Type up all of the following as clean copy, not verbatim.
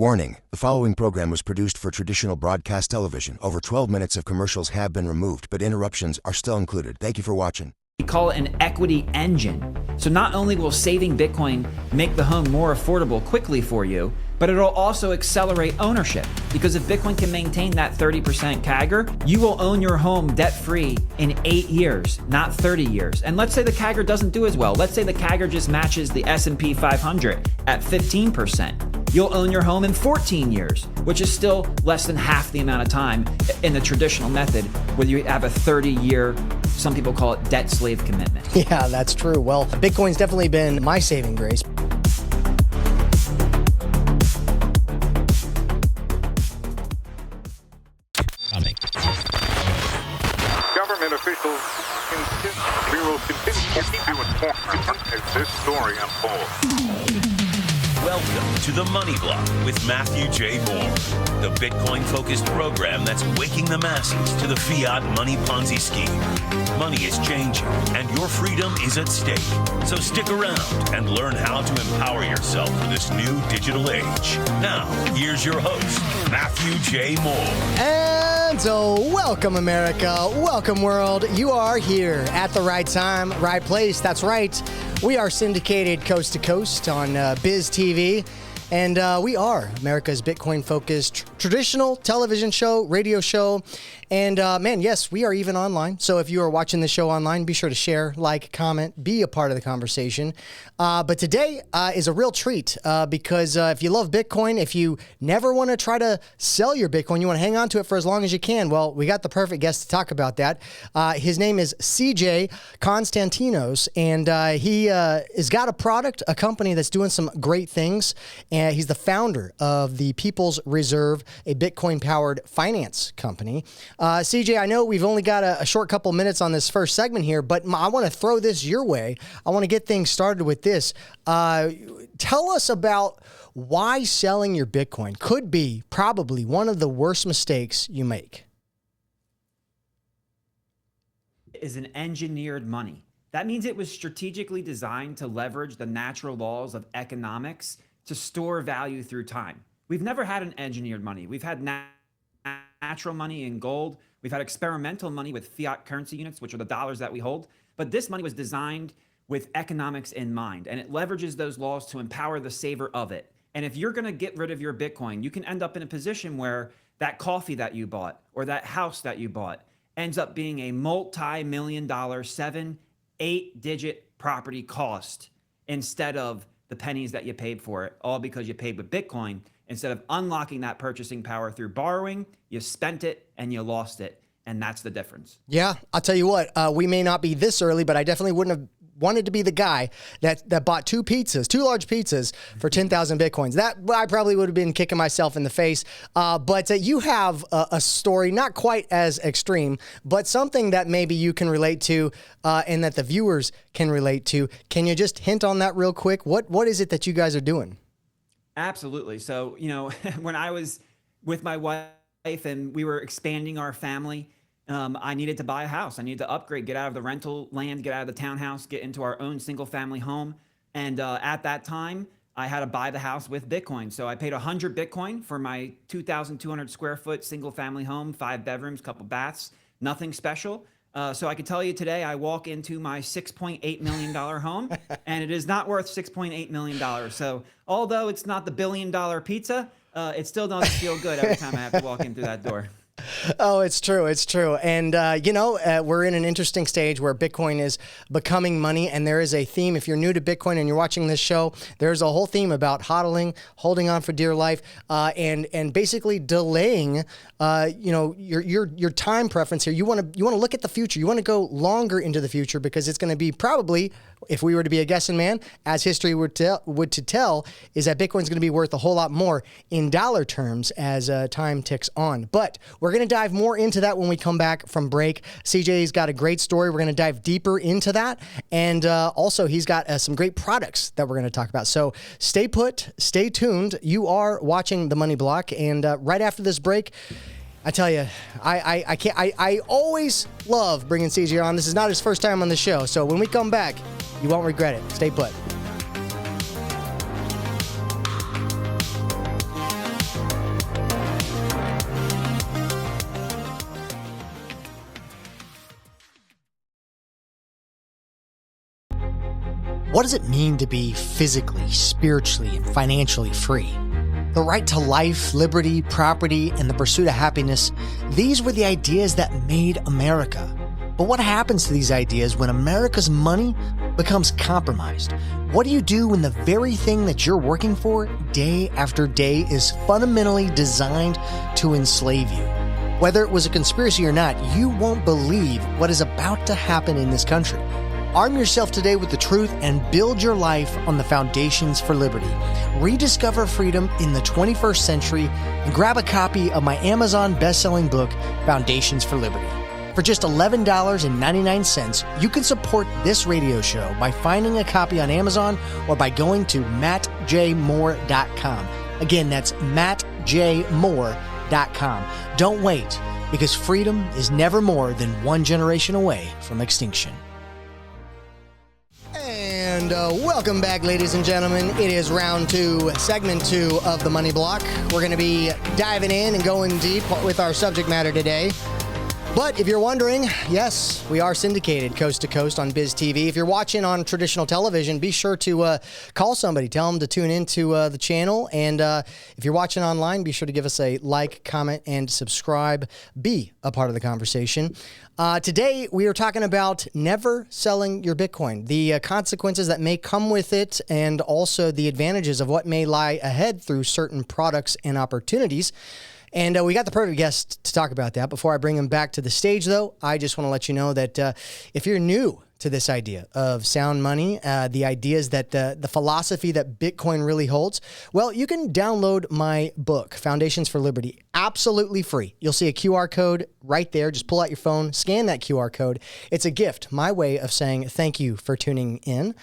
Warning, the following program was produced for traditional broadcast television. Over 12 minutes of commercials have been removed, but interruptions are still included. Thank you for watching. We call it an equity engine. So not only will saving Bitcoin make the home more affordable quickly for you, but it'll also accelerate ownership. Because if Bitcoin can maintain that 30% CAGR, you will own your home debt-free in 8 years, not 30 years. And let's say the CAGR doesn't do as well. Let's say the CAGR just matches the S&P 500 at 15%. You'll own your home in 14 years, which is still less than half the amount of time in the traditional method, where you have a 30-year, some people call it debt slave commitment. Yeah, that's true. Well, Bitcoin's definitely been my saving grace. Government officials insist we will continue to inform as this story unfolds. Welcome to the Money Block with Matthew J. Moore, the Bitcoin-focused program that's waking the masses to the fiat money Ponzi scheme. Money is changing, and your freedom is at stake. So stick around and learn how to empower yourself for this new digital age. Now, here's your host, Matthew J. Moore. And so, welcome, America. Welcome, world. You are here at the right time, right place. That's right. We are syndicated coast to coast on BizTV, and we are America's Bitcoin-focused traditional television show, radio show, and man, yes, we are even online. So if you are watching the show online, be sure to share, like, comment, be a part of the conversation. But today is a real treat because if you love Bitcoin, if you never want to try to sell your Bitcoin, you want to hang on to it for as long as you can, well, we got the perfect guest to talk about that. His name is CJ Konstantinos, and he has got a product, a company that's doing some great things, and he's the founder of the People's Reserve, a Bitcoin-powered finance company. CJ, I know we've only got a short couple minutes on this first segment here, but I want to throw this your way. I want to get things started with this. Tell us about why selling your Bitcoin could be probably one of the worst mistakes you make. Is an engineered money. That means it was strategically designed to leverage the natural laws of economics to store value through time. We've never had an engineered money. We've had natural money in gold. We've had experimental money with fiat currency units, which are the dollars that we hold. But this money was designed with economics in mind, and it leverages those laws to empower the saver of it. And if you're going to get rid of your Bitcoin, you can end up in a position where that coffee that you bought or that house that you bought ends up being a multi-million-dollar, 7-8-digit property cost instead of the pennies that you paid for it, all because you paid with Bitcoin. Instead of unlocking that purchasing power through borrowing, you spent it and you lost it. And that's the difference. Yeah, I'll tell you what, we may not be this early, but I definitely wouldn't have wanted to be the guy that bought two large pizzas for 10,000 Bitcoins. That I probably would have been kicking myself in the face. But you have a story not quite as extreme, but something that maybe you can relate to and that the viewers can relate to. Can you just hint on that real quick? What is it that you guys are doing? Absolutely. So, when I was with my wife and we were expanding our family, I needed to buy a house. I needed to upgrade, get out of the rental land, get out of the townhouse, get into our own single family home. And at that time, I had to buy the house with Bitcoin. So I paid 100 Bitcoin for my 2,200 square foot single family home, 5 bedrooms, couple baths, nothing special. So I can tell you today, I walk into my $6.8 million home and it is not worth $6.8 million. So although it's not the $1 billion pizza, it still doesn't feel good every time I have to walk in through that door. Oh, it's true. It's true. And, we're in an interesting stage where Bitcoin is becoming money. And there is a theme. If you're new to Bitcoin and you're watching this show, there's a whole theme about hodling, holding on for dear life, and basically delaying, your time preference here. You want to look at the future. You want to go longer into the future because it's going to be probably, if we were to be a guessing man, as history would to tell, is that Bitcoin's going to be worth a whole lot more in dollar terms as time ticks on. But we're going to dive more into that when we come back from break. CJ's got a great story. We're going to dive deeper into that. And also, he's got some great products that we're going to talk about. So stay put, stay tuned. You are watching The Money Block. And right after this break, I tell you, I always love bringing CJ on. This is not his first time on the show. So when we come back, you won't regret it. Stay put. What does it mean to be physically, spiritually, and financially free? The right to life, liberty, property, and the pursuit of happiness, these were the ideas that made America. But what happens to these ideas when America's money becomes compromised? What do you do when the very thing that you're working for day after day is fundamentally designed to enslave you? Whether it was a conspiracy or not, you won't believe what is about to happen in this country. Arm yourself today with the truth and build your life on the foundations for liberty. Rediscover freedom in the 21st century and grab a copy of my Amazon best-selling book, Foundations for Liberty. For just $11.99, you can support this radio show by finding a copy on Amazon or by going to mattjmoore.com. Again, that's mattjmoore.com. Don't wait, because freedom is never more than one generation away from extinction. And welcome back, ladies and gentlemen. It is round two, segment 2 of the Money Block. We're going to be diving in and going deep with our subject matter today. But if you're wondering, yes, we are syndicated coast to coast on BizTV. If you're watching on traditional television, be sure to call somebody. Tell them to tune into the channel. And if you're watching online, be sure to give us a like, comment, and subscribe. Be a part of the conversation. Today, we are talking about never selling your Bitcoin, the consequences that may come with it, and also the advantages of what may lie ahead through certain products and opportunities. And we got the perfect guest to talk about that. Before I bring him back to the stage, though, I just want to let you know that if you're new to this idea of sound money, the ideas that the philosophy that Bitcoin really holds, well, you can download my book, Foundations for Liberty, absolutely free. You'll see a QR code right there. Just pull out your phone, scan that QR code. It's a gift, my way of saying thank you for tuning in.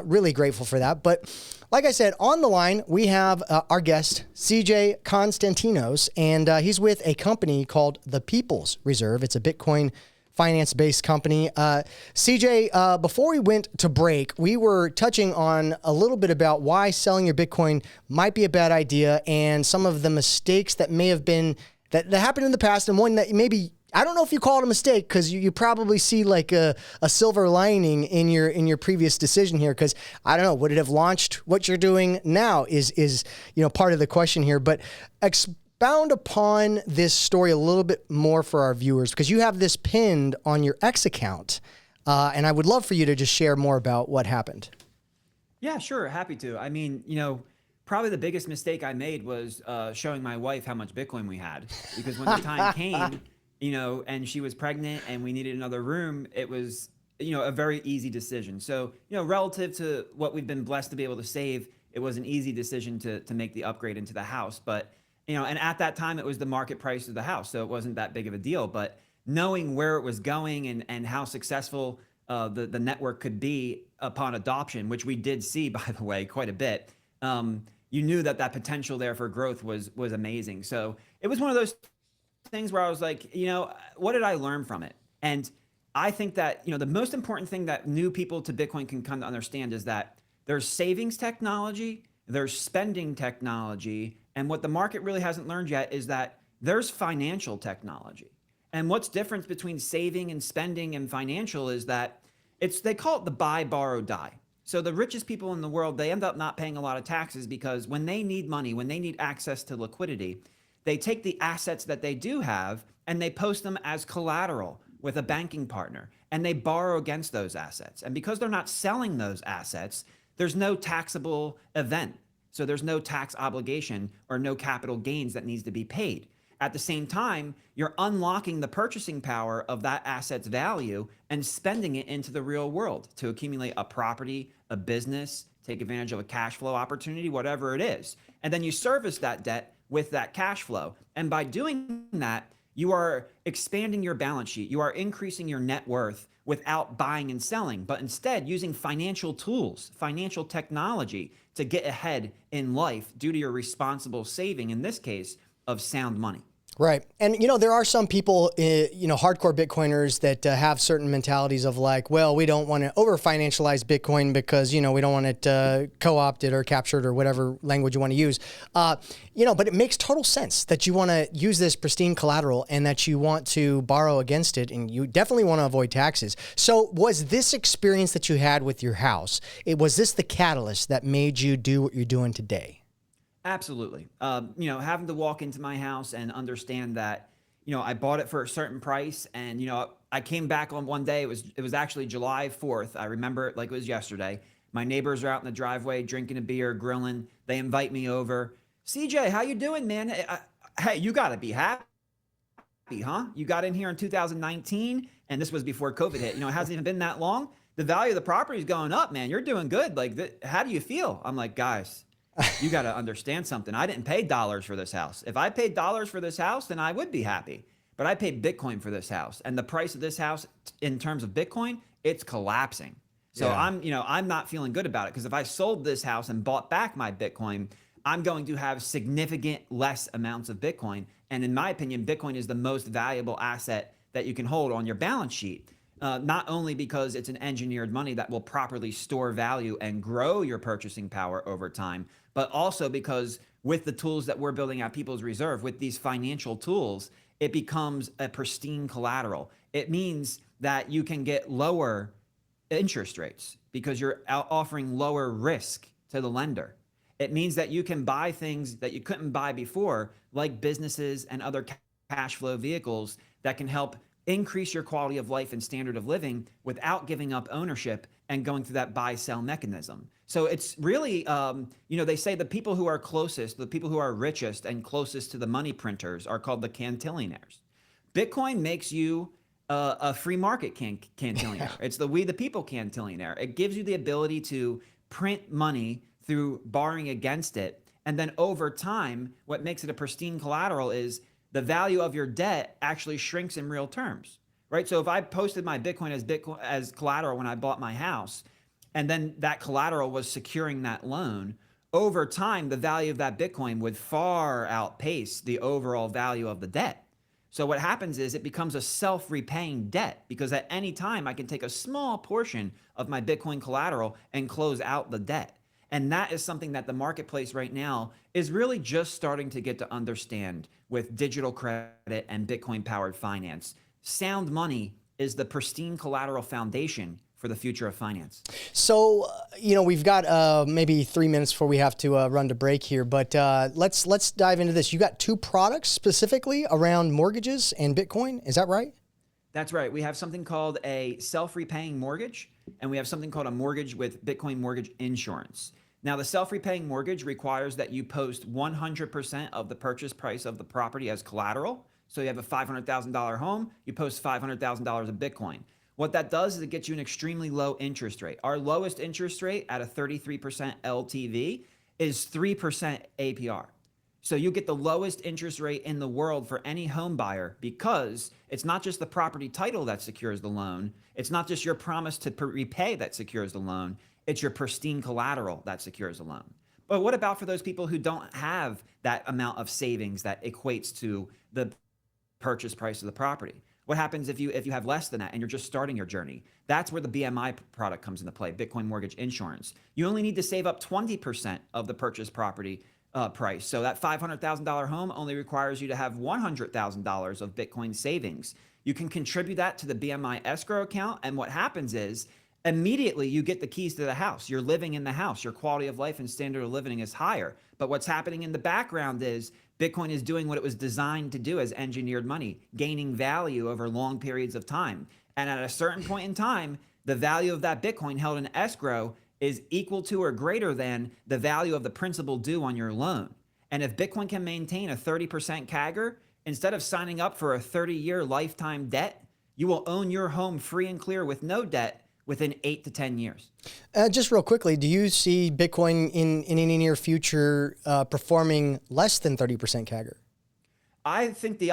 Really grateful for that. But like I said, on the line, we have our guest, CJ Konstantinos, and he's with a company called the People's Reserve. It's a Bitcoin finance-based company. CJ, before we went to break, we were touching on a little bit about why selling your Bitcoin might be a bad idea and some of the mistakes that may have been, that happened in the past, and one that maybe, I don't know if you call it a mistake, because you probably see like a silver lining in your previous decision here, because I don't know, would it have launched what you're doing now is part of the question here. But expound upon this story a little bit more for our viewers, because you have this pinned on your X account, and I would love for you to just share more about what happened. Yeah, sure. Happy to. I mean, probably the biggest mistake I made was showing my wife how much Bitcoin we had, because when the time came, and she was pregnant and we needed another room, it was, a very easy decision. So, relative to what we've been blessed to be able to save, it was an easy decision to make the upgrade into the house. But, and at that time it was the market price of the house, so it wasn't that big of a deal. But knowing where it was going and how successful the network could be upon adoption, which we did see, by the way, quite a bit, you knew that potential there for growth was amazing. So it was one of those things where I was like, what did I learn from it? And I think that, the most important thing that new people to Bitcoin can come to understand is that there's savings technology, there's spending technology, and what the market really hasn't learned yet is that there's financial technology. And what's different between saving and spending and financial is that they call it the buy, borrow, die. So the richest people in the world, they end up not paying a lot of taxes because when they need money, when they need access to liquidity, they take the assets that they do have and they post them as collateral with a banking partner, and they borrow against those assets. And because they're not selling those assets, there's no taxable event. So there's no tax obligation or no capital gains that needs to be paid. At the same time, you're unlocking the purchasing power of that asset's value and spending it into the real world to accumulate a property, a business, take advantage of a cash flow opportunity, whatever it is. And then you service that debt with that cash flow. And by doing that, you are expanding your balance sheet. You are increasing your net worth without buying and selling, but instead using financial tools, financial technology to get ahead in life due to your responsible saving, in this case, of sound money. Right. And, there are some people, hardcore Bitcoiners that have certain mentalities of like, well, we don't want to over-financialize Bitcoin because, we don't want it co-opted or captured or whatever language you want to use. But it makes total sense that you want to use this pristine collateral and that you want to borrow against it, and you definitely want to avoid taxes. So was this experience that you had with your house, was this the catalyst that made you do what you're doing today? Absolutely. Having to walk into my house and understand that, I bought it for a certain price, and, I came back on one day. It was actually July 4th. I remember it like it was yesterday. My neighbors are out in the driveway drinking a beer, grilling. They invite me over. CJ, how you doing, man? Hey, you got to be happy, huh? You got in here in 2019, and this was before COVID hit. It hasn't even been that long. The value of the property is going up, man. You're doing good. Like, how do you feel? I'm like, guys, you got to understand something. I didn't pay dollars for this house. If I paid dollars for this house, then I would be happy. But I paid Bitcoin for this house. And the price of this house in terms of Bitcoin, it's collapsing. So yeah. I'm not feeling good about it, because if I sold this house and bought back my Bitcoin, I'm going to have significant less amounts of Bitcoin. And in my opinion, Bitcoin is the most valuable asset that you can hold on your balance sheet. Not only because it's an engineered money that will properly store value and grow your purchasing power over time, but also because with the tools that we're building at People's Reserve, with these financial tools, it becomes a pristine collateral. It means that you can get lower interest rates because you're offering lower risk to the lender. It means that you can buy things that you couldn't buy before, like businesses and other cash flow vehicles that can help increase your quality of life and standard of living without giving up ownership and going through that buy-sell mechanism. So it's really, they say the people who are closest, the people who are richest and closest to the money printers are called the cantillionaires. Bitcoin makes you a free market cantillionaire. It's the we the people cantillionaire. It gives you the ability to print money through borrowing against it. And then over time, what makes it a pristine collateral is the value of your debt actually shrinks in real terms, right? So if I posted my Bitcoin as collateral when I bought my house, and then that collateral was securing that loan, over time, the value of that Bitcoin would far outpace the overall value of the debt. So what happens is it becomes a self-repaying debt, because at any time I can take a small portion of my Bitcoin collateral and close out the debt. And that is something that the marketplace right now is really just starting to get to understand with digital credit and Bitcoin-powered finance. Sound money is the pristine collateral foundation for the future of finance. So, we've got maybe 3 minutes before we have to run to break here, but let's dive into this. You got two products specifically around mortgages and Bitcoin. Is that right? That's right. We have something called a self-repaying mortgage, and we have something called a mortgage with Bitcoin mortgage insurance. Now, the self-repaying mortgage requires that you post 100% of the purchase price of the property as collateral. So you have a $500,000 home, you post $500,000 of Bitcoin. What that does is it gets you an extremely low interest rate. Our lowest interest rate at a 33% LTV is 3% APR. So you get the lowest interest rate in the world for any home buyer, because it's not just the property title that secures the loan. It's not just your promise to repay that secures the loan. It's your pristine collateral that secures the loan. But what about for those people who don't have that amount of savings that equates to the purchase price of the property? What happens if you have less than that and you're just starting your journey? That's where the BMI product comes into play, Bitcoin Mortgage Insurance. You only need to save up 20% of the purchase property price. So that $500,000 home only requires you to have $100,000 of Bitcoin savings. You can contribute that to the BMI escrow account, and what happens is immediately you get the keys to the house. You're living in the house. Your quality of life and standard of living is higher. But what's happening in the background is Bitcoin is doing what it was designed to do as engineered money, gaining value over long periods of time. And at a certain point in time, the value of that Bitcoin held in escrow is equal to or greater than the value of the principal due on your loan. And if Bitcoin can maintain a 30% CAGR, instead of signing up for a 30-year lifetime debt, you will own your home free and clear with no debt within 8 to 10 years. Just real quickly, do you see Bitcoin in any near future performing less than 30% CAGR? I think the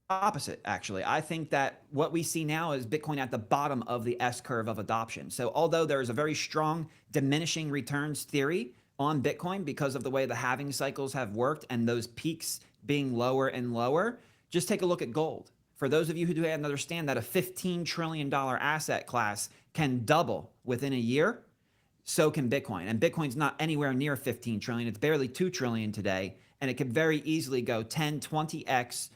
opposite, actually. I think that what we see now is Bitcoin at the bottom of the S-curve of adoption. So although there is a very strong diminishing returns theory on Bitcoin because of the way the halving cycles have worked and those peaks being lower and lower, Just take a look at gold. For those of you who do understand that a $15 trillion asset class can double within a year, so can Bitcoin. And Bitcoin's not anywhere near 15 trillion. It's barely 2 trillion today. And it could very easily go 10, 20x,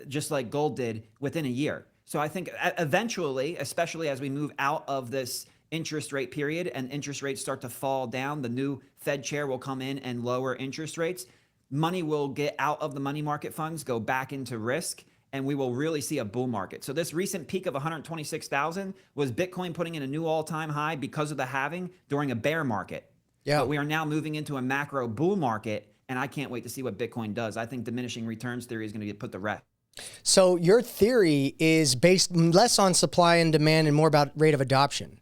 just like gold did within a year. So I think eventually, especially as we move out of this interest rate period and interest rates start to fall down, the new Fed chair will come in and lower interest rates. Money will get out of the money market funds, go back into risk, and we will really see a bull market. So this recent peak of 126,000 was Bitcoin putting in a new all-time high because of the halving during a bear market. Yeah. But we are now moving into a macro bull market, and I can't wait to see what Bitcoin does. I think diminishing returns theory is going to get put to rest. So your theory is based less on supply and demand and more about rate of adoption.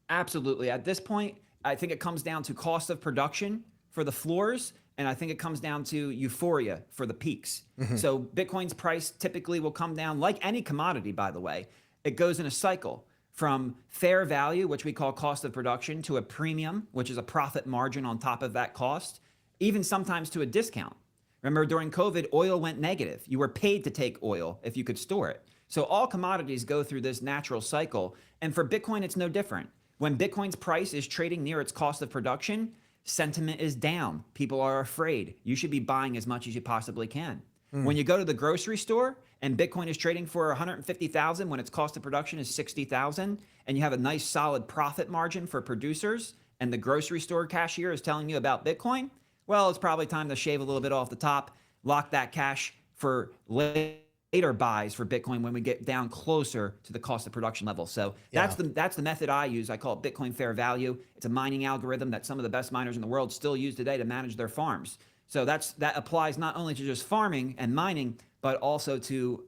Absolutely. At this point, I think it comes down to cost of production for the floors, and I think it comes down to euphoria for the peaks. So Bitcoin's price typically will come down like any commodity, by the way. It goes in a cycle from fair value, which we call cost of production, to a premium, which is a profit margin on top of that cost, even sometimes to a discount. Remember, during COVID, oil went negative. You were paid to take oil if you could store it. So all commodities go through this natural cycle. And for Bitcoin, it's no different. When Bitcoin's price is trading near its cost of production, sentiment is down. People are afraid. You should be buying as much as you possibly can. When you go to the grocery store and Bitcoin is trading for 150,000 when its cost of production is 60,000, and you have a nice solid profit margin for producers, and the grocery store cashier is telling you about Bitcoin, well, it's probably time to shave a little bit off the top, lock that cash for later buys for Bitcoin when we get down closer to the cost of production level. So that's the method I use. I call it Bitcoin fair value. It's a mining algorithm that some of the best miners in the world still use today to manage their farms. So that applies not only to just farming and mining, but also to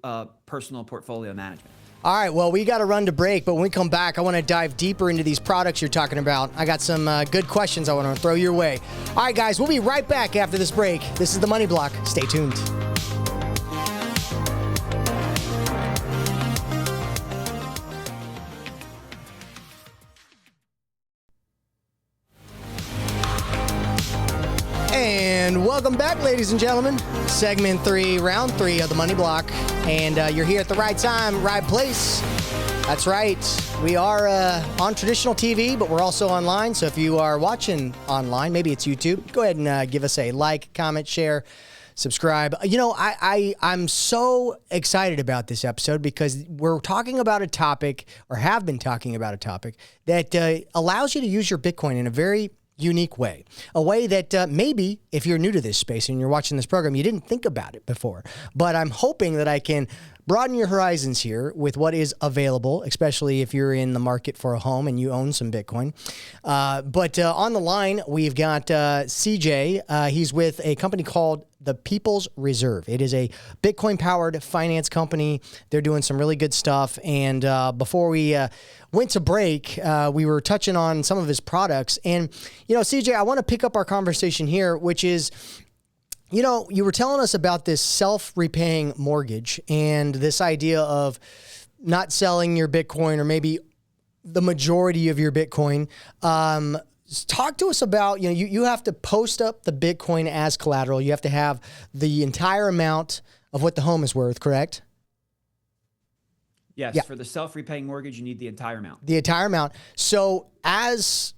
personal portfolio management. All right, well, we got to run to break, but when we come back, I want to dive deeper into these products you're talking about. I got some good questions I want to throw your way. All right, guys, we'll be right back after this break. This is the Money Block. Stay tuned. And welcome back, ladies and gentlemen. Segment 3, round 3 of the Money Block. And you're here at the right time, right place. That's right. We are on traditional TV, but we're also online. So if you are watching online, maybe it's YouTube, go ahead and give us a like, comment, share, subscribe. You know, I'm so excited about this episode because we're talking about a topic, or have been talking about a topic, that allows you to use your Bitcoin in a very unique way, a way that maybe if you're new to this space and you're watching this program, you didn't think about it before. But I'm hoping that I can broaden your horizons here with what is available, especially if you're in the market for a home and you own some Bitcoin. But on the line, we've got CJ. He's with a company called the People's Reserve. It is a Bitcoin-powered finance company. They're doing some really good stuff. And before we went to break, we were touching on some of his products. And, you know, CJ, I want to pick up our conversation here, which is, you know, you were telling us about this self-repaying mortgage and this idea of not selling your Bitcoin, or maybe the majority of your Bitcoin. Talk to us about, you know, you have to post up the Bitcoin as collateral. You have to have the entire amount of what the home is worth, correct? Yes, for the self-repaying mortgage, you need the entire amount. The entire amount. So as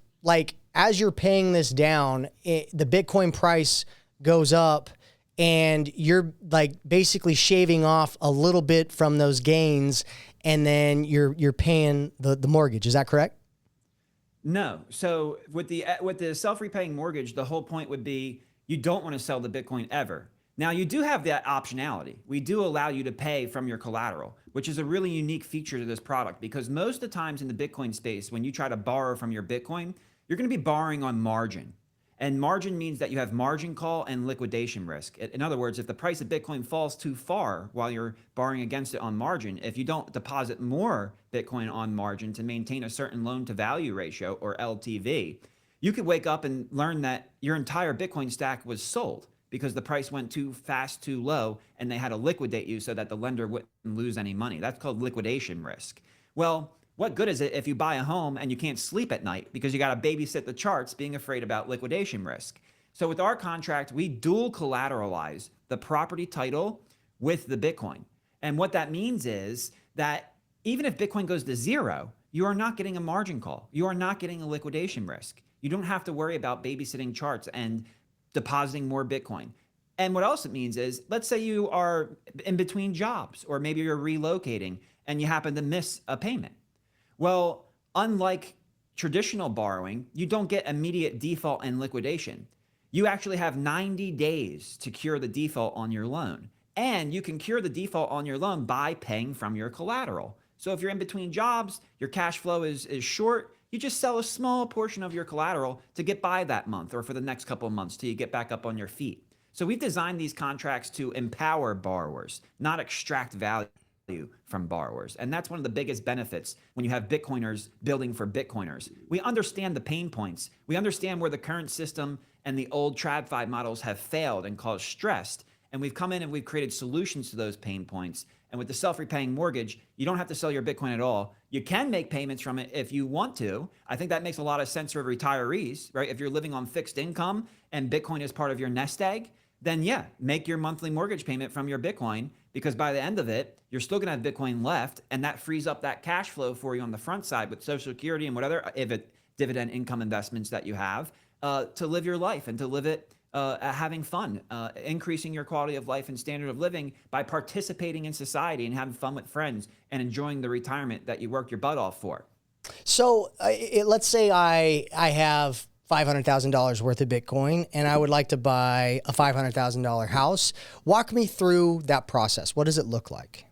you're paying this down, the Bitcoin price goes up and you're like basically shaving off a little bit from those gains, and then you're paying the mortgage. Is that correct? No. So with the self-repaying mortgage, the whole point would be you don't want to sell the Bitcoin ever. Now, you do have that optionality. We do allow you to pay from your collateral, which is a really unique feature to this product, because most of the times in the Bitcoin space, when you try to borrow from your Bitcoin, you're going to be borrowing on margin. And margin means that you have margin call and liquidation risk. In other words, if the price of Bitcoin falls too far while you're borrowing against it on margin, if you don't deposit more Bitcoin on margin to maintain a certain loan to value ratio, or LTV, you could wake up and learn that your entire Bitcoin stack was sold because the price went too fast, too low, and they had to liquidate you so that the lender wouldn't lose any money. That's called liquidation risk. Well, what good is it if you buy a home and you can't sleep at night because you got to babysit the charts being afraid about liquidation risk? So with our contract, we dual collateralize the property title with the Bitcoin. And what that means is that even if Bitcoin goes to zero, you are not getting a margin call. You are not getting a liquidation risk. You don't have to worry about babysitting charts and depositing more Bitcoin. And what else it means is, let's say you are in between jobs, or maybe you're relocating and you happen to miss a payment. Well, unlike traditional borrowing, you don't get immediate default and liquidation. You actually have 90 days to cure the default on your loan. And you can cure the default on your loan by paying from your collateral. So if you're in between jobs, your cash flow is short, you just sell a small portion of your collateral to get by that month or for the next couple of months till you get back up on your feet. So we've designed these contracts to empower borrowers, not extract value from borrowers. And that's one of the biggest benefits when you have Bitcoiners building for Bitcoiners. We understand the pain points. We understand where the current system and the old TradFi models have failed and caused stress. And we've come in and we've created solutions to those pain points. And with the self-repaying mortgage, you don't have to sell your Bitcoin at all. You can make payments from it if you want to. I think that makes a lot of sense for retirees, right? If you're living on fixed income and Bitcoin is part of your nest egg, then yeah, make your monthly mortgage payment from your Bitcoin, because by the end of it, you're still gonna have Bitcoin left, and that frees up that cash flow for you on the front side with Social Security and whatever dividend income investments that you have to live your life and to live it having fun, increasing your quality of life and standard of living by participating in society and having fun with friends and enjoying the retirement that you worked your butt off for. So let's say I have $500,000 worth of Bitcoin and I would like to buy a $500,000 house. Walk me through that process. What does it look like?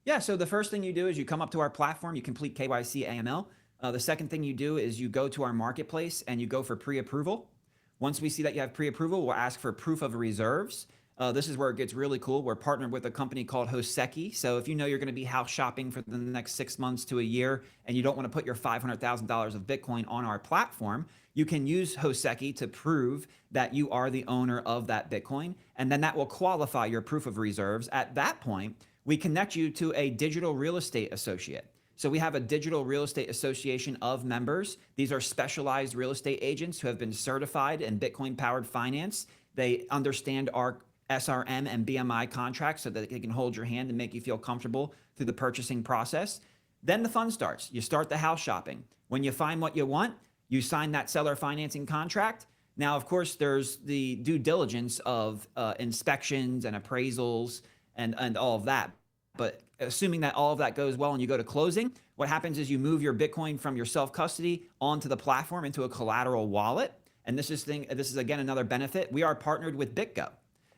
Yeah, so the first thing you do is you come up to our platform, you complete KYC AML. The second thing you do is you go to our marketplace and you go for pre-approval. Once we see that you have pre-approval, we'll ask for proof of reserves. This is where it gets really cool. We're partnered with a company called Hoseki. So if you know you're going to be house shopping for the next 6 months to a year and you don't want to put your $500,000 of Bitcoin on our platform, you can use Hoseki to prove that you are the owner of that Bitcoin. And then that will qualify your proof of reserves. At that point, we connect you to a digital real estate associate. So we have a digital real estate association of members. These are specialized real estate agents who have been certified in Bitcoin powered finance. They understand our SRM and BMI contracts so that they can hold your hand and make you feel comfortable through the purchasing process. Then the fun starts. You start the house shopping. When you find what you want, you sign that seller financing contract. Now, of course, there's the due diligence of inspections and appraisals and all of that. But assuming that all of that goes well and you go to closing, what happens is you move your Bitcoin from your self-custody onto the platform into a collateral wallet. And this is again another benefit. We are partnered with BitGo.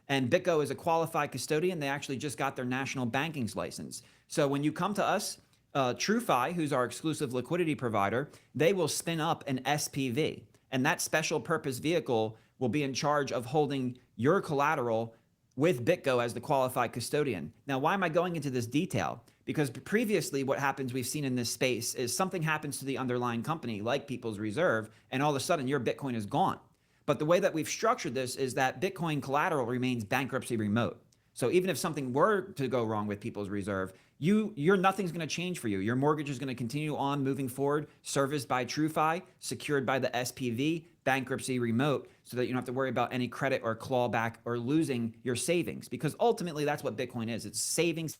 And BitGo is a qualified custodian. They actually just got their national banking's license. So when you come to us, TrueFi, who's our exclusive liquidity provider, they will spin up an SPV. And that special purpose vehicle will be in charge of holding your collateral with BitGo as the qualified custodian. Now, why am I going into this detail? Because previously what happens we've seen in this space is something happens to the underlying company like People's Reserve, and all of a sudden your Bitcoin is gone. But the way that we've structured this is that Bitcoin collateral remains bankruptcy remote. So even if something were to go wrong with People's Reserve, your nothing's going to change for you. Your mortgage is going to continue on moving forward, serviced by TrueFi, secured by the SPV, bankruptcy remote, so that you don't have to worry about any credit or clawback or losing your savings. Because ultimately, that's what Bitcoin is. It's savings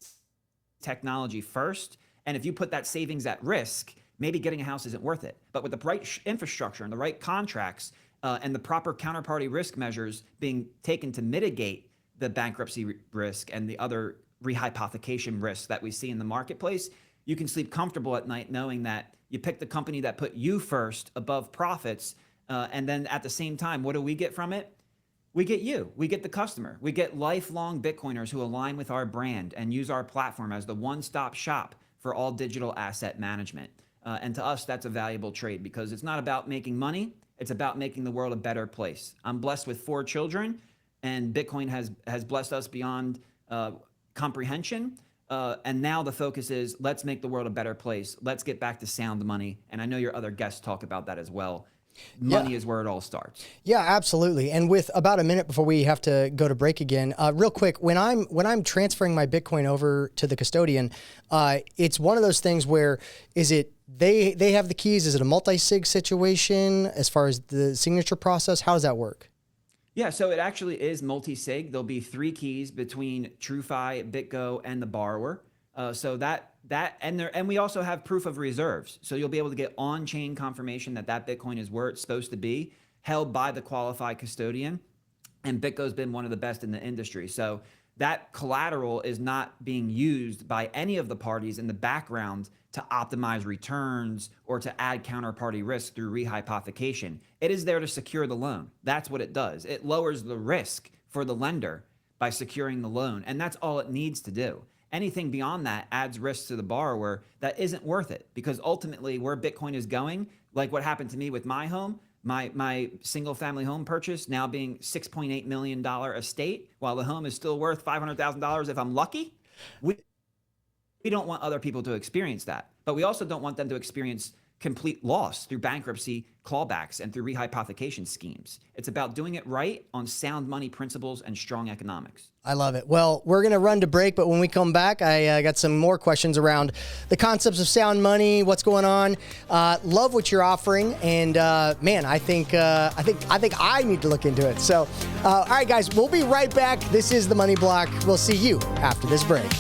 technology first. And if you put that savings at risk, maybe getting a house isn't worth it. But with the right infrastructure and the right contracts and the proper counterparty risk measures being taken to mitigate the bankruptcy risk and the other rehypothecation risks that we see in the marketplace, you can sleep comfortable at night knowing that you picked the company that put you first above profits. And then at the same time, what do we get from it? We get you. We get the customer. We get lifelong Bitcoiners who align with our brand and use our platform as the one-stop shop for all digital asset management. And to us, that's a valuable trade because it's not about making money. It's about making the world a better place. I'm blessed with 4 children, and Bitcoin has blessed us beyond comprehension. And now the focus is let's make the world a better place. Let's get back to sound money. And I know your other guests talk about that as well. Money is where it all starts. Yeah, absolutely. And with about a minute before we have to go to break again, real quick, when I'm transferring my Bitcoin over to the custodian, it's one of those things where they have the keys? Is it a multi-sig situation as far as the signature process? How does that work? Yeah, so it actually is multi-sig. There'll be 3 keys between TrueFi, BitGo, and the borrower. And we also have proof of reserves. So you'll be able to get on-chain confirmation that that Bitcoin is where it's supposed to be, held by the qualified custodian. And BitGo's been one of the best in the industry. So that collateral is not being used by any of the parties in the background to optimize returns or to add counterparty risk through rehypothecation. It is there to secure the loan. That's what it does. It lowers the risk for the lender by securing the loan, and that's all it needs to do. Anything beyond that adds risk to the borrower that isn't worth it, because ultimately where Bitcoin is going, like what happened to me with my home, my single family home purchase now being $6.8 million estate, while the home is still worth $500,000 if I'm lucky. We don't want other people to experience that, but we also don't want them to experience complete loss through bankruptcy clawbacks and through rehypothecation schemes. It's about doing it right on sound money principles and strong economics. I love it. Well, we're going to run to break, but when we come back, I got some more questions around the concepts of sound money, what's going on. Love what you're offering, and man, I think I need to look into it. So, all right, guys, we'll be right back. This is the Money Block. We'll see you after this break.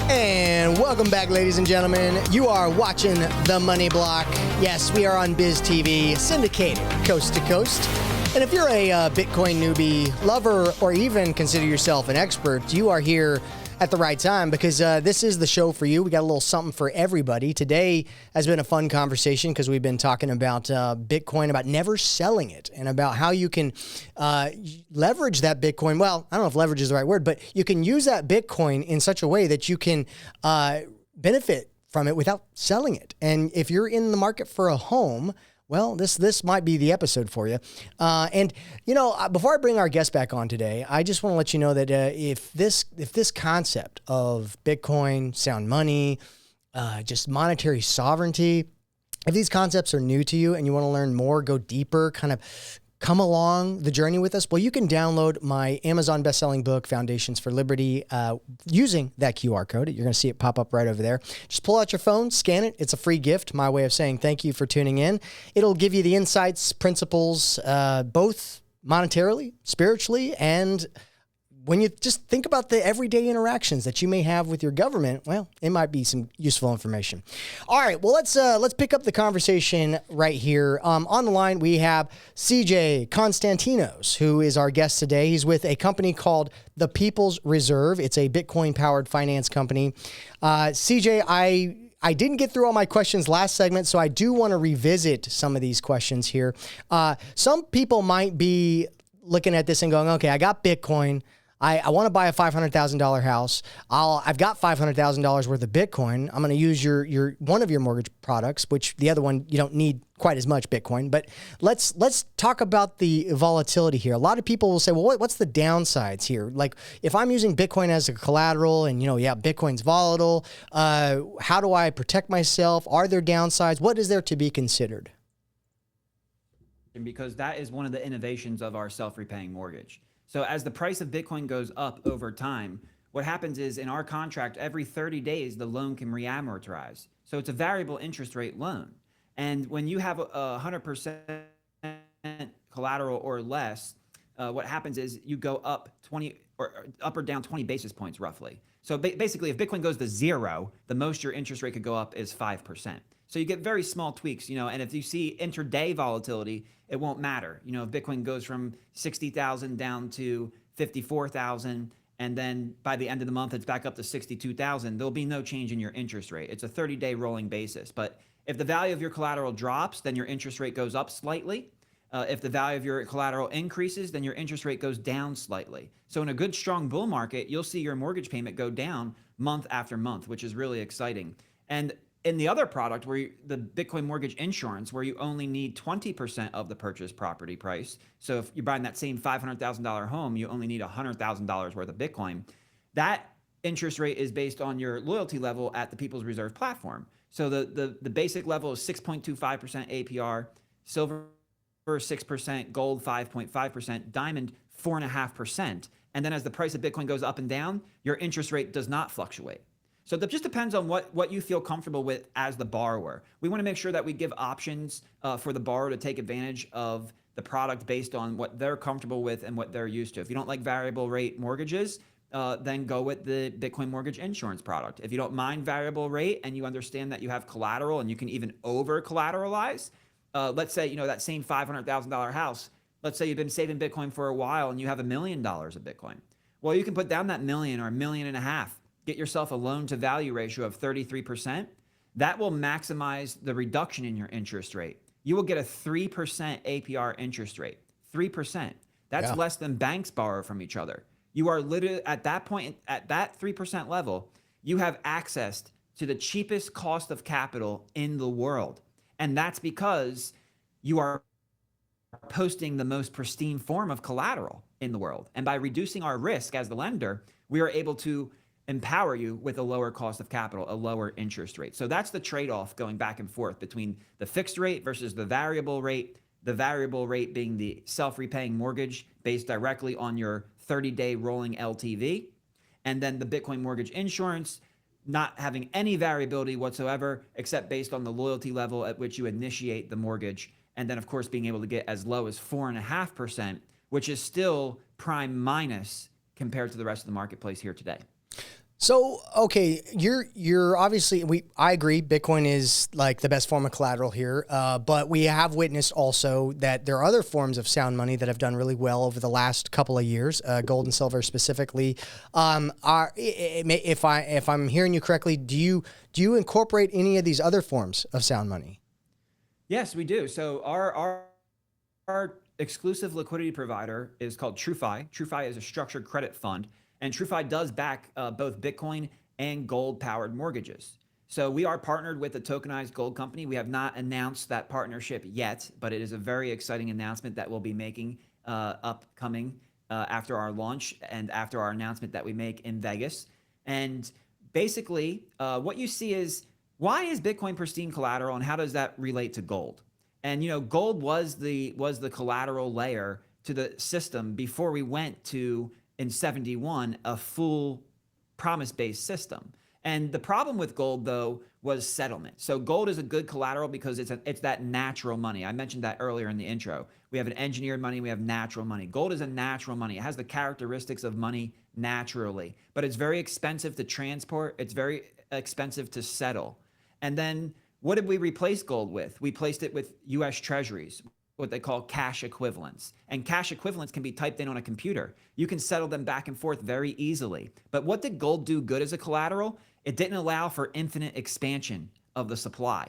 And welcome back, ladies and gentlemen. You are watching The Money Block. Yes, we are on BizTV, syndicated coast to coast. And if you're a Bitcoin newbie, lover, or even consider yourself an expert, you are here at the right time, because this is the show for you. We got a little something for everybody. Today has been a fun conversation because we've been talking about Bitcoin, about never selling it, and about how you can leverage that Bitcoin. Well, I don't know if leverage is the right word, but you can use that Bitcoin in such a way that you can benefit from it without selling it. And if you're in the market for a home, well, this might be the episode for you. And, you know, before I bring our guest back on today, I just want to let you know that if this concept of Bitcoin, sound money, just monetary sovereignty, if these concepts are new to you and you want to learn more, go deeper, kind of come along the journey with us, well, you can download my Amazon best-selling book, Foundations for Liberty, using that QR code. You're going to see it pop up right over there. Just pull out your phone, scan it. It's a free gift, my way of saying thank you for tuning in. It'll give you the insights, principles, both monetarily, spiritually, and when you just think about the everyday interactions that you may have with your government, well, it might be some useful information. All right, well, let's pick up the conversation right here. On the line, we have CJ Konstantinos, who is our guest today. He's with a company called The People's Reserve. It's a Bitcoin-powered finance company. CJ, I didn't get through all my questions last segment, so I do want to revisit some of these questions here. Some people might be looking at this and going, okay, I got Bitcoin. I want to buy a $500,000 house. I've got $500,000 worth of Bitcoin. I'm going to use your one of your mortgage products, which the other one you don't need quite as much Bitcoin. But let's talk about the volatility here. A lot of people will say, well, what's the downsides here? Like if I'm using Bitcoin as a collateral, and Bitcoin's volatile. How do I protect myself? Are there downsides? What is there to be considered? Because that is one of the innovations of our self-repaying mortgage. So as the price of Bitcoin goes up over time, what happens is in our contract, every 30 days, the loan can reamortize. So it's a variable interest rate loan. And when you have a 100% collateral or less, what happens is you go up up or down 20 basis points roughly. So basically, if Bitcoin goes to zero, the most your interest rate could go up is 5%. So you get very small tweaks, and if you see intraday volatility, it won't matter. If Bitcoin goes from 60,000 down to 54,000, and then by the end of the month, it's back up to 62,000, there'll be no change in your interest rate. It's a 30-day rolling basis. But if the value of your collateral drops, then your interest rate goes up slightly. If the value of your collateral increases, then your interest rate goes down slightly. So in a good, strong bull market, you'll see your mortgage payment go down month after month, which is really exciting. And in the other product, the Bitcoin mortgage insurance, where you only need 20% of the purchase property price. So if you're buying that same $500,000 home, you only need $100,000 worth of Bitcoin. That interest rate is based on your loyalty level at the People's Reserve platform. So the basic level is 6.25% APR, silver 6%, gold 5.5%, diamond 4.5%. And then as the price of Bitcoin goes up and down, your interest rate does not fluctuate. So that just depends on what you feel comfortable with as the borrower. We want to make sure that we give options for the borrower to take advantage of the product based on what they're comfortable with and what they're used to. If you don't like variable rate mortgages, then go with the Bitcoin mortgage insurance product. If you don't mind variable rate and you understand that you have collateral and you can even over collateralize, let's say, that same $500,000 house, let's say you've been saving Bitcoin for a while and you have $1 million of Bitcoin. Well, you can put down that million or $1.5 million, get yourself a loan to value ratio of 33%. That will maximize the reduction in your interest rate. You will get a 3% APR interest rate, 3%. That's less than banks borrow from each other. You are literally at that point, at that 3% level, you have access to the cheapest cost of capital in the world. And that's because you are posting the most pristine form of collateral in the world. And by reducing our risk as the lender, we are able to empower you with a lower cost of capital, a lower interest rate. So that's the trade-off going back and forth between the fixed rate versus the variable rate being the self-repaying mortgage based directly on your 30-day rolling LTV, and then the Bitcoin mortgage insurance not having any variability whatsoever except based on the loyalty level at which you initiate the mortgage. And then, of course, being able to get as low as 4.5%, which is still prime minus compared to the rest of the marketplace here today. So, okay, you're obviously, I agree, Bitcoin is like the best form of collateral here, but we have witnessed also that there are other forms of sound money that have done really well over the last couple of years, gold and silver specifically. If I'm hearing you correctly, do you incorporate any of these other forms of sound money? Yes, we do. So our exclusive liquidity provider is called TrueFi. TrueFi is a structured credit fund. And TrueFi does back both Bitcoin and gold-powered mortgages. So we are partnered with a tokenized gold company. We have not announced that partnership yet, but it is a very exciting announcement that we'll be making upcoming after our launch and after our announcement that we make in Vegas. And basically, what you see is, why is Bitcoin pristine collateral, and how does that relate to gold? And gold was the collateral layer to the system before we went to, in 71, a full promise-based system. And the problem with gold, though, was settlement. So gold is a good collateral because it's that natural money. I mentioned that earlier in the intro. We have an engineered money, we have natural money. Gold is a natural money. It has the characteristics of money naturally, but it's very expensive to transport. It's very expensive to settle. And then what did we replace gold with? We placed it with US treasuries, what they call cash equivalents. And cash equivalents can be typed in on a computer. You can settle them back and forth very easily. But what did gold do good as a collateral? It didn't allow for infinite expansion of the supply.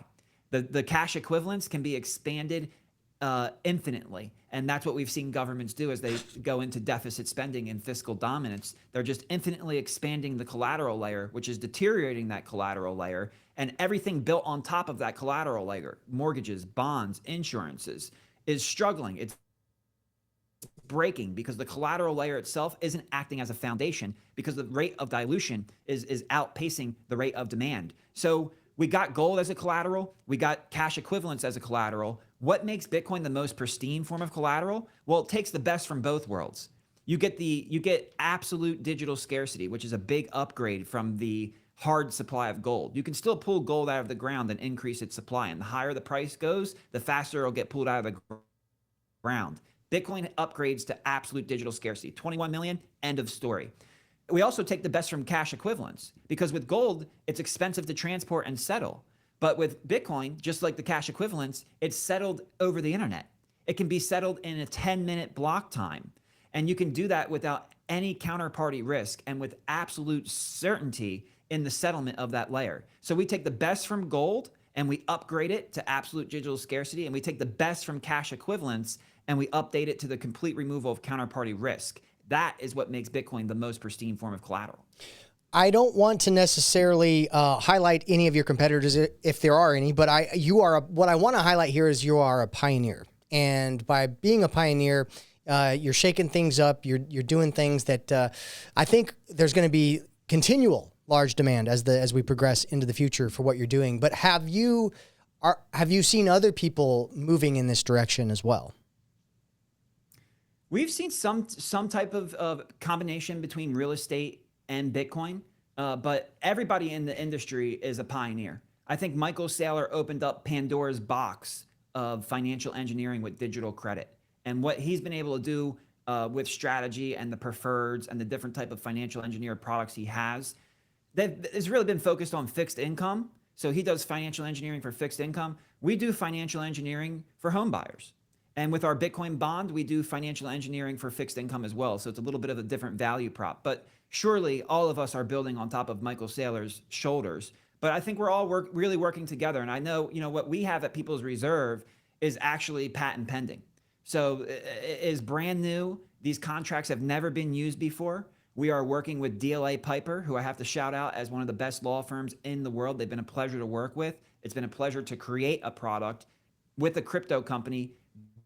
The cash equivalents can be expanded infinitely. And that's what we've seen governments do as they go into deficit spending and fiscal dominance. They're just infinitely expanding the collateral layer, which is deteriorating that collateral layer. And everything built on top of that collateral layer, mortgages, bonds, insurances, is struggling. It's breaking because the collateral layer itself isn't acting as a foundation because the rate of dilution is outpacing the rate of demand. So we got gold as a collateral. We got cash equivalents as a collateral. What makes Bitcoin the most pristine form of collateral? Well, it takes the best from both worlds. You get absolute digital scarcity, which is a big upgrade from the hard supply of gold. You can still pull gold out of the ground and increase its supply. And the higher the price goes, the faster it'll get pulled out of the ground. Bitcoin upgrades to absolute digital scarcity. 21 million, end of story. We also take the best from cash equivalents because with gold, it's expensive to transport and settle. But with Bitcoin, just like the cash equivalents, it's settled over the internet. It can be settled in a 10-minute block time. And you can do that without any counterparty risk and with absolute certainty in the settlement of that layer. So we take the best from gold and we upgrade it to absolute digital scarcity, and we take the best from cash equivalents and we update it to the complete removal of counterparty risk. That is what makes Bitcoin the most pristine form of collateral. I don't want to necessarily highlight any of your competitors if there are any, but what I want to highlight here is you are a pioneer. And by being a pioneer, you're shaking things up. You're doing things that I think there's going to be continual large demand as we progress into the future for what you're doing. But have you seen other people moving in this direction as well? We've seen some type of combination between real estate and Bitcoin. but everybody in the industry is a pioneer. I think Michael Saylor opened up Pandora's box of financial engineering with digital credit. And what he's been able to do with strategy and the preferreds and the different type of financial engineered products he has, that has really been focused on fixed income. So he does financial engineering for fixed income. We do financial engineering for home buyers. And with our Bitcoin bond, we do financial engineering for fixed income as well. So it's a little bit of a different value prop. But surely all of us are building on top of Michael Saylor's shoulders. But I think we're all really working together. And I know, what we have at People's Reserve is actually patent pending. So it is brand new. These contracts have never been used before. We are working with DLA Piper, who I have to shout out as one of the best law firms in the world. They've been a pleasure to work with. It's been a pleasure to create a product with a crypto company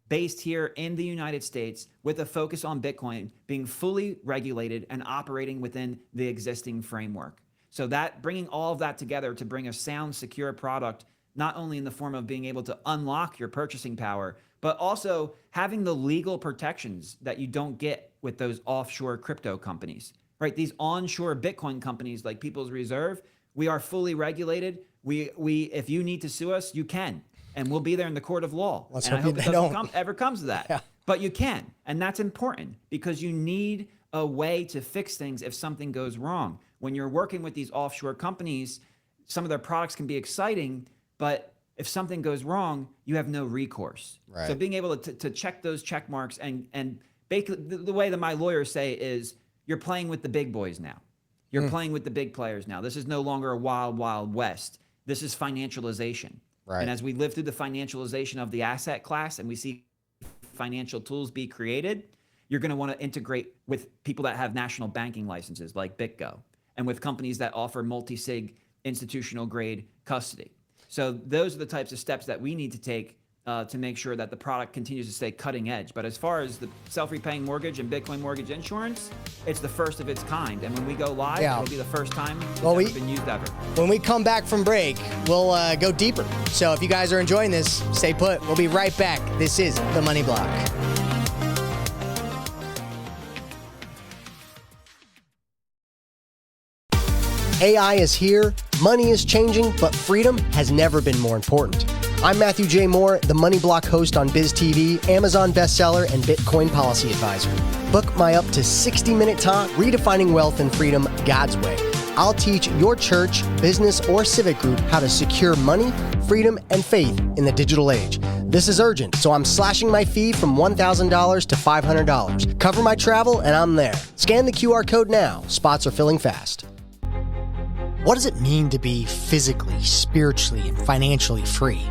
based here in the United States with a focus on Bitcoin, being fully regulated and operating within the existing framework. So that bringing all of that together to bring a sound, secure product, not only in the form of being able to unlock your purchasing power, but also having the legal protections that you don't get with those offshore crypto companies, right? These onshore Bitcoin companies like People's Reserve, we are fully regulated. We if you need to sue us, you can, and we'll be there in the court of law. Let's and I hope hope they it doesn't don't. ever comes to that. Yeah. But you can, and that's important because you need a way to fix things if something goes wrong. When you're working with these offshore companies, some of their products can be exciting, but if something goes wrong, you have no recourse. Right. So being able to check those check marks and basically the way that my lawyers say is you're playing with the big boys now. You're playing with the big players now. This is no longer a wild, wild west. This is financialization. Right. And as we live through the financialization of the asset class and we see financial tools be created, you're going to want to integrate with people that have national banking licenses like BitGo and with companies that offer multi-sig institutional grade custody. So those are the types of steps that we need to take to make sure that the product continues to stay cutting edge. But as far as the self-repaying mortgage and Bitcoin mortgage insurance, it's the first of its kind. And when we go live, it'll be the first time it's ever been used ever. When we come back from break, we'll go deeper. So if you guys are enjoying this, stay put. We'll be right back. This is The Money Block. AI is here, money is changing, but freedom has never been more important. I'm Matthew J. Moore, the Money Block host on BizTV, Amazon bestseller, and Bitcoin policy advisor. Book my up to 60-minute talk, Redefining Wealth and Freedom God's Way. I'll teach your church, business, or civic group how to secure money, freedom, and faith in the digital age. This is urgent, so I'm slashing my fee from $1,000 to $500. Cover my travel, and I'm there. Scan the QR code now. Spots are filling fast. What does it mean to be physically, spiritually, and financially free?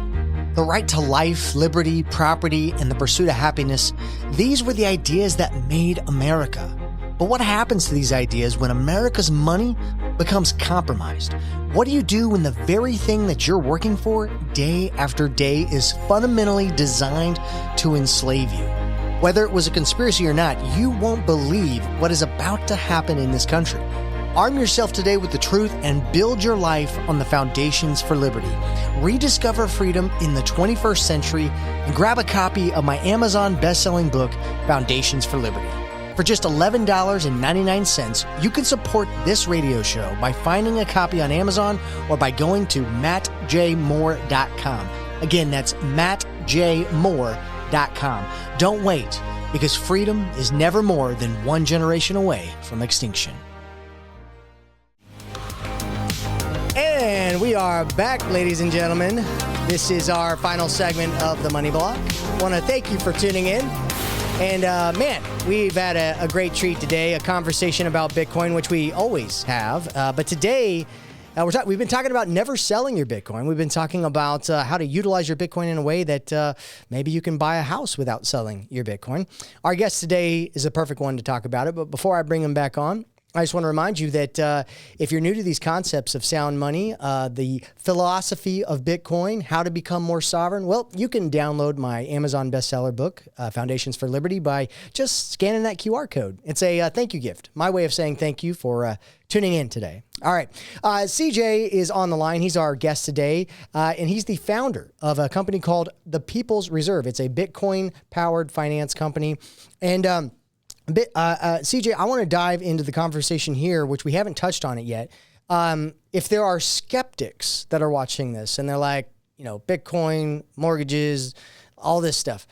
The right to life, liberty, property, and the pursuit of happiness, these were the ideas that made America. But what happens to these ideas when America's money becomes compromised? What do you do when the very thing that you're working for day after day is fundamentally designed to enslave you? Whether it was a conspiracy or not, you won't believe what is about to happen in this country. Arm yourself today with the truth and build your life on the foundations for liberty. Rediscover freedom in the 21st century and grab a copy of my Amazon best-selling book, Foundations for Liberty. For just $11.99, you can support this radio show by finding a copy on Amazon or by going to mattjmoore.com. Again, that's mattjmoore.com. Don't wait, because freedom is never more than one generation away from extinction. And we are back, ladies and gentlemen. This is our final segment of the Money Block. I want to thank you for tuning in. And man, we've had a great treat today, a conversation about Bitcoin, which we always have. But today, we've been talking about never selling your Bitcoin. We've been talking about how to utilize your Bitcoin in a way that maybe you can buy a house without selling your Bitcoin. Our guest today is a perfect one to talk about it. But before I bring him back on, I just want to remind you that if you're new to these concepts of sound money, the philosophy of Bitcoin, how to become more sovereign, well, you can download my Amazon bestseller book, Foundations for Liberty, by just scanning that QR code. It's a thank you gift, my way of saying thank you for tuning in today. All right. CJ is on the line. He's our guest today, and he's the founder of a company called the People's Reserve. It's a Bitcoin-powered finance company. And CJ, I want to dive into the conversation here, which we haven't touched on it yet, If there are skeptics that are watching this and they're like, Bitcoin, mortgages, all this stuff,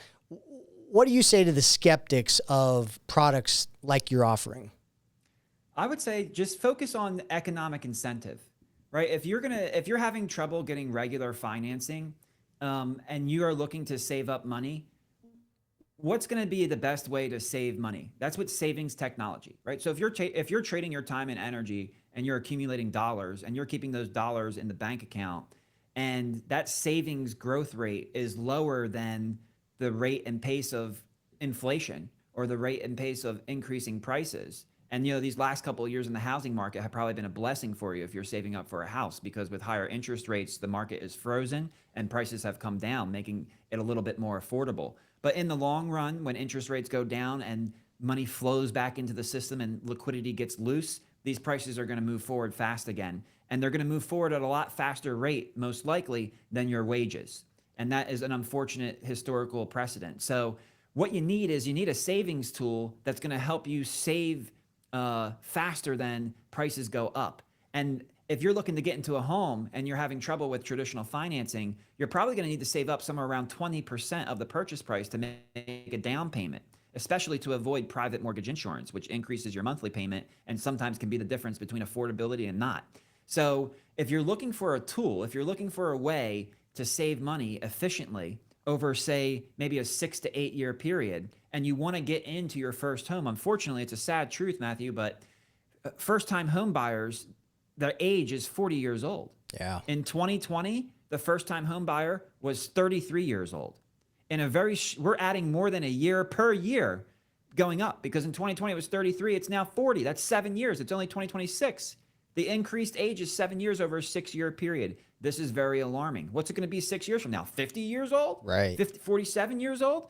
what do you say to the skeptics of products like you're offering? I would say just focus on the economic incentive, right? If you're having trouble getting regular financing, and you are looking to save up money, what's going to be the best way to save money? That's with savings technology, right? So if you're trading your time and energy and you're accumulating dollars and you're keeping those dollars in the bank account, and that savings growth rate is lower than the rate and pace of inflation or the rate and pace of increasing prices. And these last couple of years in the housing market have probably been a blessing for you if you're saving up for a house, because with higher interest rates, the market is frozen and prices have come down, making it a little bit more affordable. But in the long run, when interest rates go down and money flows back into the system and liquidity gets loose, these prices are going to move forward fast again. And they're going to move forward at a lot faster rate, most likely, than your wages. And that is an unfortunate historical precedent. So what you need a savings tool that's going to help you save faster than prices go up. And if you're looking to get into a home and you're having trouble with traditional financing, you're probably going to need to save up somewhere around 20% of the purchase price to make a down payment, especially to avoid private mortgage insurance, which increases your monthly payment and sometimes can be the difference between affordability and not. So if you're looking for a tool, if you're looking for a way to save money efficiently over, say, maybe a 6 to 8 year period, and you want to get into your first home, unfortunately, it's a sad truth, Matthew, but first-time home buyers, their age is 40 years old. Yeah. In 2020, the first-time home buyer was 33 years old. We're adding more than a year per year going up, because in 2020 it was 33, it's now 40. That's 7 years. It's only 2026. The increased age is 7 years over a 6 year period. This is very alarming. What's it going to be 6 years from now? 50 years old? Right. 47 years old?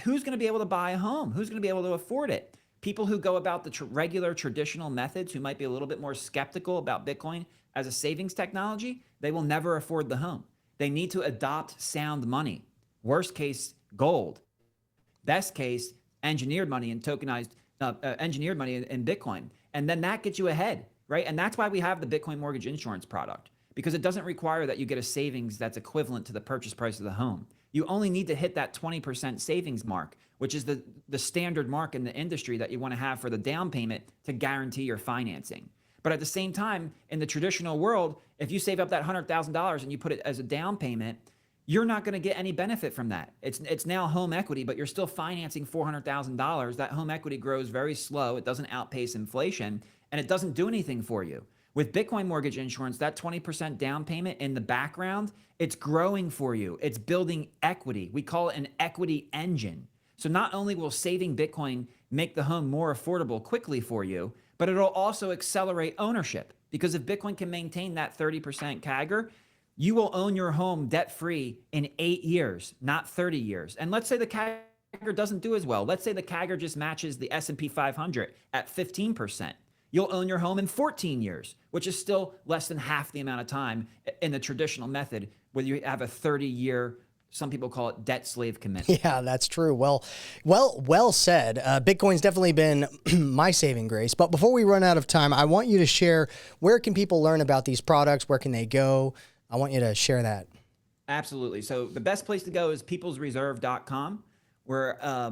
Who's going to be able to buy a home? Who's going to be able to afford it? People who go about the regular traditional methods, who might be a little bit more skeptical about Bitcoin as a savings technology, they will never afford the home. They need to adopt sound money. Worst case, gold. Best case, engineered money and tokenized, engineered money in Bitcoin. And then that gets you ahead, right? And that's why we have the Bitcoin mortgage insurance product, because it doesn't require that you get a savings that's equivalent to the purchase price of the home. You only need to hit that 20% savings mark, which is the standard mark in the industry that you want to have for the down payment to guarantee your financing. But at the same time, in the traditional world, if you save up that $100,000 and you put it as a down payment, you're not going to get any benefit from that. It's now home equity, but you're still financing $400,000. That home equity grows very slow. It doesn't outpace inflation, and it doesn't do anything for you. With Bitcoin mortgage insurance, that 20% down payment in the background, it's growing for you. It's building equity. We call it an equity engine. So not only will saving Bitcoin make the home more affordable quickly for you, but it'll also accelerate ownership. Because if Bitcoin can maintain that 30% CAGR, you will own your home debt-free in 8 years, not 30 years. And let's say the CAGR doesn't do as well. Let's say the CAGR just matches the S&P 500 at 15%. You'll own your home in 14 years, which is still less than half the amount of time in the traditional method, where you have a 30-year, some people call it debt slave commitment. Yeah, that's true. Well said. Bitcoin's definitely been my saving grace. But before we run out of time, I want you to share, where can people learn about these products? Where can they go? I want you to share that. Absolutely. So the best place to go is peoplesreserve.com, where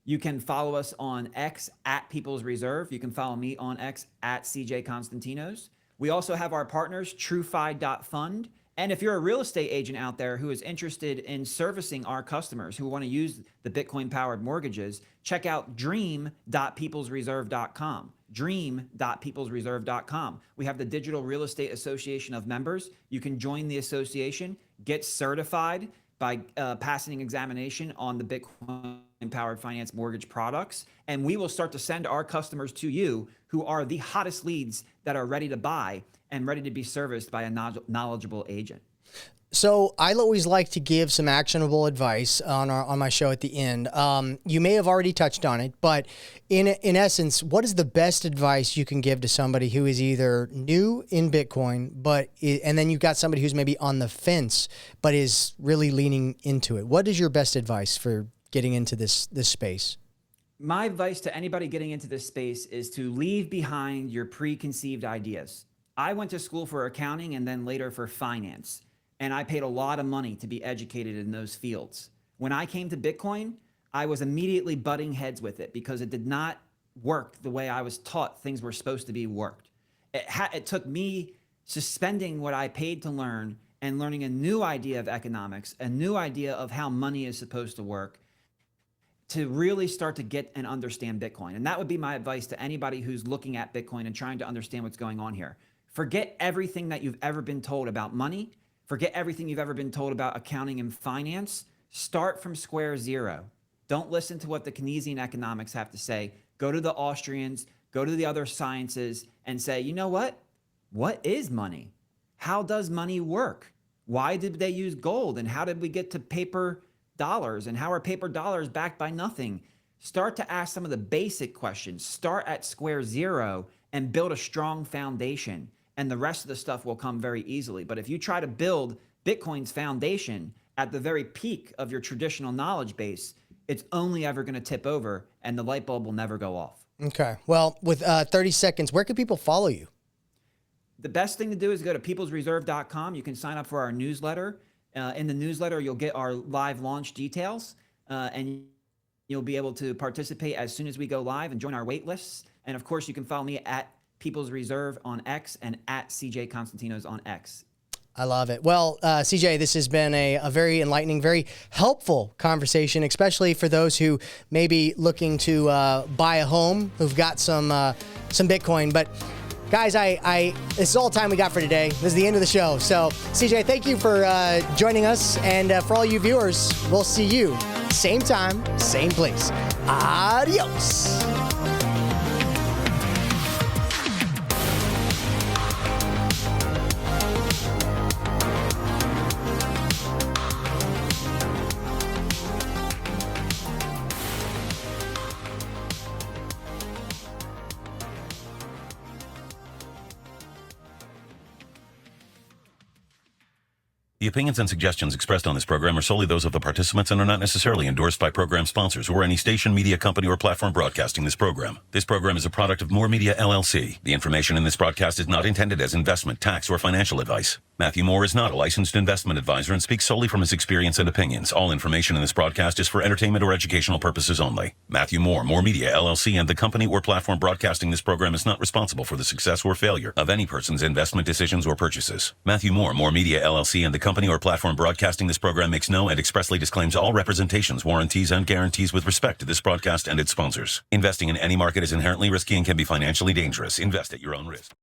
you can follow us on X at People's Reserve. You can follow me on X at CJ Konstantinos. We also have our partners, TrueFi.fund. And if you're a real estate agent out there who is interested in servicing our customers who want to use the Bitcoin-powered mortgages, check out dream.peoplesreserve.com. dream.peoplesreserve.com. We have the Digital Real Estate Association of members. You can join the association, get certified by passing an examination on the Bitcoin-powered finance mortgage products, and we will start to send our customers to you who are the hottest leads that are ready to buy and ready to be serviced by a knowledgeable agent. So I always like to give some actionable advice on my show at the end. You may have already touched on it, but in essence, what is the best advice you can give to somebody who is either new in Bitcoin, and then you've got somebody who's maybe on the fence, but is really leaning into it? What is your best advice for getting into this space? My advice to anybody getting into this space is to leave behind your preconceived ideas. I went to school for accounting and then later for finance. And I paid a lot of money to be educated in those fields. When I came to Bitcoin, I was immediately butting heads with it because it did not work the way I was taught things were supposed to be worked. It took me suspending what I paid to learn and learning a new idea of economics, a new idea of how money is supposed to work, to really start to get and understand Bitcoin. And that would be my advice to anybody who's looking at Bitcoin and trying to understand what's going on here. Forget everything that you've ever been told about money. Forget everything you've ever been told about accounting and finance. Start from square zero. Don't listen to what the Keynesian economics have to say. Go to the Austrians, go to the other sciences and say, you know what? What is money? How does money work? Why did they use gold? And how did we get to paper dollars? And how are paper dollars backed by nothing? Start to ask some of the basic questions. Start at square zero and build a strong foundation. And the rest of the stuff will come very easily. But if you try to build Bitcoin's foundation at the very peak of your traditional knowledge base, it's only ever going to tip over and the light bulb will never go off. Okay. Well, with 30 seconds, where can people follow you? The best thing to do is go to peoplesreserve.com. You can sign up for our newsletter. In the newsletter, you'll get our live launch details, and you'll be able to participate as soon as we go live and join our wait lists. And of course, you can follow me at People's Reserve on X and at CJ Konstantinos on X. I love it. Well, CJ, this has been a very enlightening, very helpful conversation, especially for those who may be looking to buy a home, who've got some Bitcoin. But guys, this is all the time we got for today. This is the end of the show. So, CJ, thank you for joining us. And for all you viewers, we'll see you same time, same place. Adios. The opinions and suggestions expressed on this program are solely those of the participants and are not necessarily endorsed by program sponsors or any station, media company, or platform broadcasting this program. This program is a product of More Media, LLC. The information in this broadcast is not intended as investment, tax, or financial advice. Matthew Moore is not a licensed investment advisor and speaks solely from his experience and opinions. All information in this broadcast is for entertainment or educational purposes only. Matthew Moore, More Media, LLC, and the company or platform broadcasting this program is not responsible for the success or failure of any person's investment decisions or purchases. Matthew Moore, More Media, LLC, and the company or platform broadcasting this program makes no and expressly disclaims all representations, warranties, and guarantees with respect to this broadcast and its sponsors. Investing in any market is inherently risky and can be financially dangerous. Invest at your own risk.